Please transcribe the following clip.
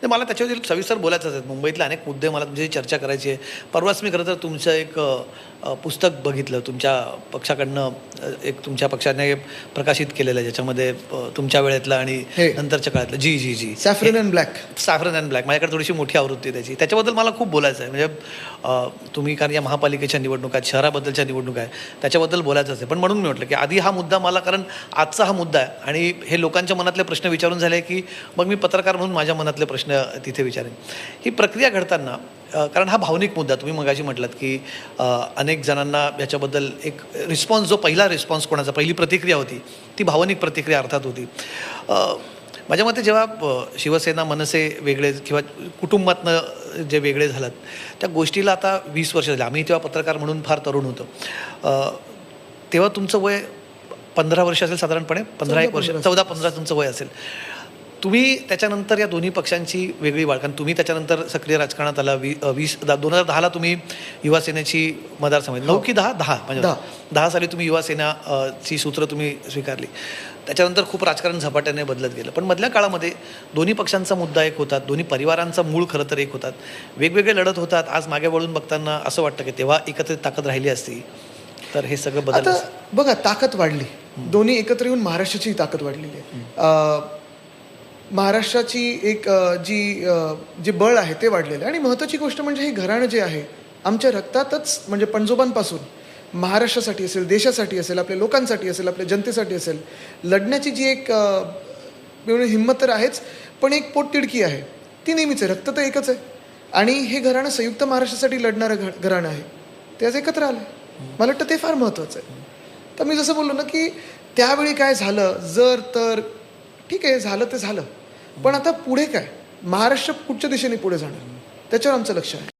तर मला त्याच्यावरील सविस्तर बोलायचंच आहे. मुंबईतले अनेक मुद्दे मला तुमच्याशी चर्चा करायची आहे. परवाच मी खरं तर तुमचं एक पुस्तक बघितलं तुमच्या पक्षाकडनं, एक तुमच्या पक्षाने प्रकाशित केलेलं आहे, ज्याच्यामध्ये तुमच्या वेळेतलं आणि हे. नंतरच्या काळातलं जी saffron and black. Saffron and black माझ्याकडे थोडीशी मोठी आवृत्ती आहे त्याची. त्याच्याबद्दल मला खूप बोलायचं आहे. म्हणजे तुम्ही कारण या महापालिकेच्या निवडणुका आहेत, शहराबद्दलच्या निवडणुका आहे, त्याच्याबद्दल बोलायचंच आहे. पण म्हणून मी म्हटलं की आधी हा मुद्दा मला, कारण आजचा हा मुद्दा आहे आणि हे लोकांच्या मनातले प्रश्न विचारून झाले की मग मी पत्रकार म्हणून माझ्या मनातले प्रश्न तिथे विचारेन. ही प्रक्रिया घडताना, कारण हा भावनिक मुद्दा, तुम्ही मगाशी म्हटलात की अनेक जणांना याच्याबद्दल एक रिस्पॉन्स, जो पहिला रिस्पॉन्स कोणाचा, पहिली प्रतिक्रिया होती ती भावनिक प्रतिक्रिया अर्थात होती. माझ्या मते जेव्हा शिवसेना मनसे वेगळे किंवा कुटुंबातनं जे वेगळे झालात, त्या गोष्टीला आता 20 वर्ष झाली. आम्ही तेव्हा पत्रकार म्हणून फार तरुण होतो. तेव्हा तुमचं वय 15 वर्ष असेल साधारणपणे, 15-1 वर्ष, 14-15 तुमचं वय असेल. तुम्ही त्याच्यानंतर या दोन्ही पक्षांची वेगळी वाढ, कारण तुम्ही त्याच्यानंतर सक्रिय राजकारणात आला. 2010ला तुम्ही युवा सेनेची मदार समिती, 9 की 10 म्हणजे 10 साली तुम्ही युवा सेनाची सूत्र तुम्ही स्वीकारली. त्याच्यानंतर खूप राजकारण झपाट्याने बदलत गेलं. पण मधल्या काळामध्ये दोन्ही पक्षांचा मुद्दा एक होतात, दोन्ही परिवारांचा मूळ खरं तर एक होतात, वेगवेगळे लढत होतात. आज मागे वळून बघताना असं वाटतं की तेव्हा एकत्रित ताकद राहिली असती तर हे सगळं बदललं. आता बघा, ताकद वाढली, दोन्ही एकत्र येऊन महाराष्ट्राची ताकद वाढलेली आहे. महाराष्ट्राची एक जे बळ आहे ते वाढलेलं आहे. आणि महत्त्वाची गोष्ट म्हणजे हे घराणं जे आहे आमच्या रक्तातच, म्हणजे पणजोबांपासून महाराष्ट्रासाठी असेल, देशासाठी असेल, आपल्या लोकांसाठी असेल, आपल्या जनतेसाठी असेल, लढण्याची जी एक हिंमत तर आहेच, पण एक पोटतिडकी आहे ती नेहमीच आहे. रक्त तर एकच आहे आणि हे घराणं संयुक्त महाराष्ट्रासाठी लढणारं घराणं आहे. ते आज एकत्र आलं. मला वाटतं ते फार महत्त्वाचं आहे. तर मी जसं बोललो ना की त्यावेळी काय झालं, जर तर ठीक आहे, झालं ते झालं, पण आता पुढे काय, महाराष्ट्र कुठच्या दिशेने पुढे जाणार, त्याच्यावर आमचं लक्ष आहे.